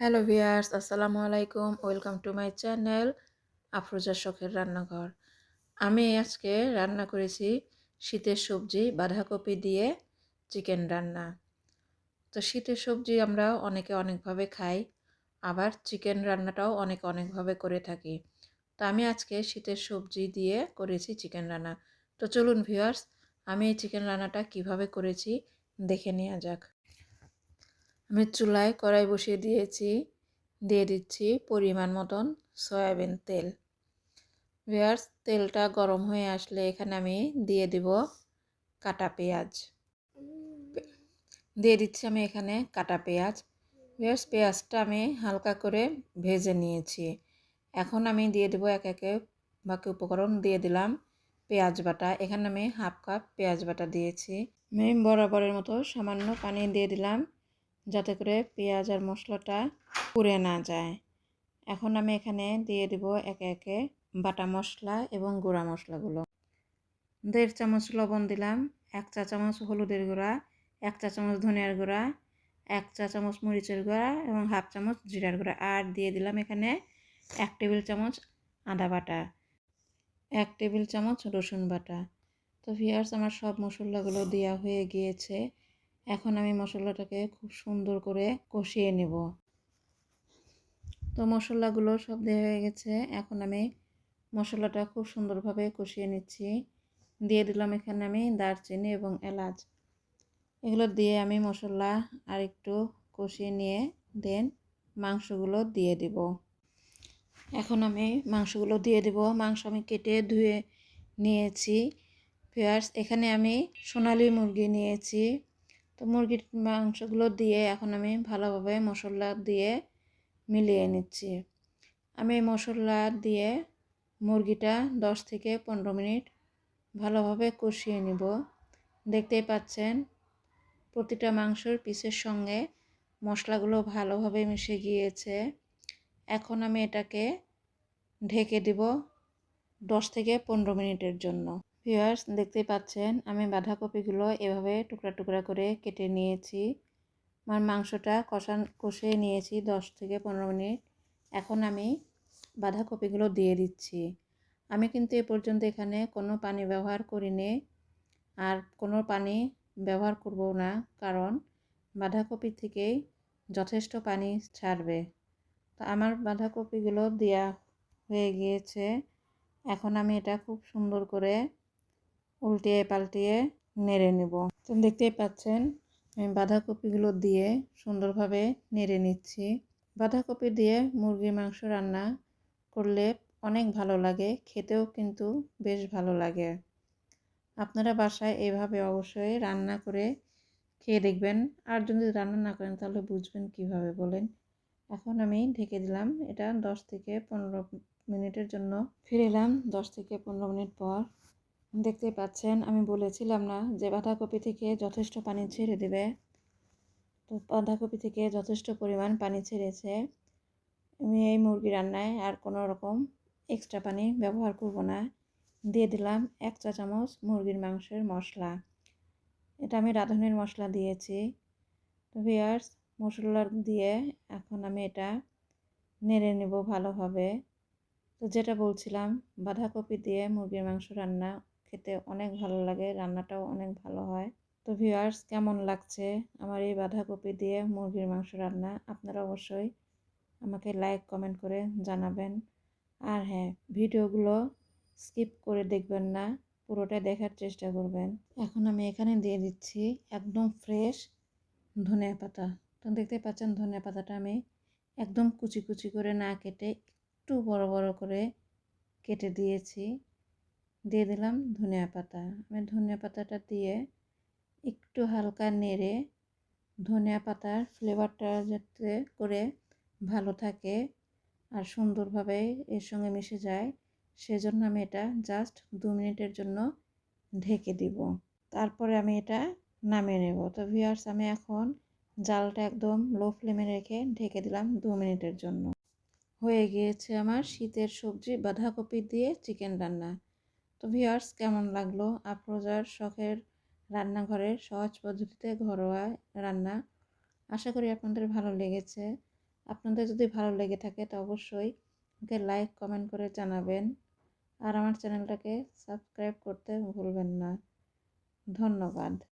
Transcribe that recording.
Hello viewers, আসসালামু আলাইকুম। Welcome to my channel আফরোজার শখের রান্নাঘর। আমি আজকে রান্না করেছি শীতের সবজি বাঁধাকপি দিয়ে চিকেন রান্না। তো শীতের সবজি আমরা অনেকে অনেকভাবে খাই, আবার চিকেন রান্নাটাও অনেকে অনেকভাবে করে থাকি। তো আমি আজকে শীতের সবজি দিয়ে করেছি চিকেন রান্না। তো চলুন ভিউয়ার্স, আমি এই চিকেন রান্নাটা কিভাবে করেছি দেখে নেওয়া যাক। আমি চুলায় কড়াই বসিয়ে দিয়েছি, দিয়ে দিচ্ছি পরিমাণ মতন সয়াবিন তেল। ভিউয়ার্স, তেলটা গরম হয়ে আসলে এখানে আমি দিয়ে দিব কাটা পেঁয়াজ। দিয়ে দিচ্ছি আমি এখানে কাটা পেঁয়াজ। ভিউয়ার্স, পেঁয়াজটা আমি হালকা করে ভেজে নিয়েছি। এখন আমি দিয়ে দেব এক একে বাকি উপকরণ। দিয়ে দিলাম পেঁয়াজ বাটা। এখানে আমি হাফ কাপ পেঁয়াজ বাটা দিয়েছি। আমি বরাবরের মতো সামান্য পানি দিয়ে দিলাম, যাতে করে পেঁয়াজ আর মশলাটা পুড়ে না যায়। এখন আমি এখানে দিয়ে দিব একে একে বাটা মশলা এবং গুঁড়া মশলাগুলো। 1.5 চামচ লবণ দিলাম, 1 চা চামচ হলুদের গুঁড়া, 1 চা চামচ ধনিয়ার গুঁড়া, 1 চা চামচ মরিচের গুঁড়া এবং হাফ চামচ জিরার গুঁড়া। আর দিয়ে দিলাম এখানে 1 টেবিল চামচ আদা বাটা, 1 টেবিল চামচ রসুন বাটা। তো ভিউয়ার্স, আমার সব মশলাগুলো দেওয়া হয়ে গিয়েছে। এখন আমি মশলাটাকে খুব সুন্দর করে কষিয়ে নেব। তো মশলাগুলো সব দেওয়া হয়ে গেছে। এখন আমি মশলাটা খুব সুন্দরভাবে কষিয়ে নিচ্ছি। দিয়ে দিলাম এখানে আমি দারচিনি এবং এলাচ। এগুলো দিয়ে আমি মশলা আর একটু কষিয়ে নিয়ে দেন মাংসগুলো দিয়ে দিব। এখন আমি মাংসগুলো দিয়ে দিব। মাংস আমি কেটে ধুয়ে নিয়েছি। ভিউয়ার্স, এখানে আমি সোনালী মুরগি নিয়েছি। তো মুরগির মাংসগুলো দিয়ে এখন আমি ভালোভাবে মশলা দিয়ে মিলিয়ে নিচ্ছি। আমি মশলা দিয়ে মুরগিটা 10 থেকে 15 মিনিট ভালোভাবে কষিয়ে নিব। দেখতেই পাচ্ছেন প্রতিটা মাংসের পিসের সঙ্গে মশলাগুলো ভালোভাবে মিশে গিয়েছে। এখন আমি এটাকে ঢেকে দিব 10 থেকে 15 মিনিটের জন্য। ভিউয়ার্স, দেখতেই পাচ্ছেন আমি বাঁধাকপিগুলো এভাবে টুকরা টুকরা করে কেটে নিয়েছি। আমার মাংসটা কষিয়ে নিয়েছি 10 থেকে 15 মিনিট। এখন আমি বাঁধাকপিগুলো দিয়ে দিচ্ছি। আমি কিন্তু এ পর্যন্ত এখানে কোনো পানি ব্যবহার করিনি, আর কোনো পানি ব্যবহার করব না, কারণ বাঁধাকপি থেকেই যথেষ্ট পানি ছাড়বে। তো আমার বাঁধাকপিগুলো দেওয়া হয়ে গিয়েছে। এখন আমি এটা খুব সুন্দর করে উল্টিয়ে পাল্টিয়ে নেড়ে নেব। তো দেখতেই পাচ্ছেন আমি বাঁধাকপিগুলো দিয়ে সুন্দরভাবে নেড়ে নিচ্ছি। বাঁধাকপি দিয়ে মুরগির মাংস রান্না করলে অনেক ভালো লাগে, খেতেও কিন্তু বেশ ভালো লাগে। আপনারা বাসায় এভাবে অবশ্যই রান্না করে খেয়ে দেখবেন। আর যদি রান্না না করেন তাহলে বুঝবেন কিভাবে বলেন। এখন আমি ঢেকে দিলাম এটা 10 থেকে 15 মিনিটের জন্য। ফিরে এলাম 10 থেকে 15 মিনিট পর। দেখতেই পাচ্ছেন আমি বলেছিলাম না যে বাঁধাকপি থেকে যথেষ্ট পানি ছেড়ে দেবে। তো বাঁধাকপি থেকে যথেষ্ট পরিমাণ পানি ছেড়েছে। আমি এই মুরগি রান্নায় আর কোনো রকম এক্সট্রা পানি ব্যবহার করব না। দিয়ে দিলাম 1 চা চামচ মুরগির মাংসের মশলা। এটা আমি রাঁধুনির মশলা দিয়েছি। তো ভিউয়ার্স, মশলা দিয়ে এখন আমি এটা নেড়ে নেব ভালোভাবে। তো যেটা বলছিলাম, বাঁধাকপি দিয়ে মুরগির মাংস রান্না খেতে অনেক ভালো লাগে, রান্নাটাও অনেক ভালো হয়। তো ভিউয়ার্স, কেমন লাগছে আমার এই বাঁধাকপি দিয়ে মুরগির মাংস রান্না, আপনারা অবশ্যই আমাকে লাইক কমেন্ট করে জানাবেন। আর হ্যাঁ, ভিডিওগুলো স্কিপ করে দেখবেন না, পুরোটা দেখার চেষ্টা করবেন। এখন আমি এখানে দিয়ে দিচ্ছি একদম ফ্রেশ ধনিয়া পাতা। তো দেখতে পাচ্ছেন ধনিয়া পাতাটা আমি একদম কুচি কুচি করে না কেটে একটু বড় বড় করে কেটে দিয়েছি। দিয়ে দিলাম ধনিয়া পাতা। আমি ধনিয়া পাতাটা দিয়ে একটু হালকা নেড়ে ধনিয়া পাতার ফ্লেভারটা যাতে করে ভালো থাকে আর সুন্দরভাবে এর সঙ্গে মিশে যায়, সেজন্য আমি এটা জাস্ট 2 মিনিটের জন্য ঢেকে দিব। তারপরে আমি এটা নামিয়ে নেব। তো ভিউয়ার্স, আমি এখন জালটা একদম লো ফ্লেমে রেখে ঢেকে দিলাম 2 মিনিটের জন্য। হয়ে গিয়েছে আমার শীতের সবজি বাঁধাকপি দিয়ে চিকেন রান্না। তো ভিউয়ার্স, কেমন লাগলো আফরোজার শখের রান্নাঘরের সহজ পদ্ধতিতে ঘরোয়া রান্না? আশা করি আপনাদের ভালো লেগেছে। আপনাদের যদি ভালো লেগে থাকে তো অবশ্যই আমাকে লাইক কমেন্ট করে জানাবেন। আর আমার চ্যানেলটাকে সাবস্ক্রাইব করতে ভুলবেন না। ধন্যবাদ।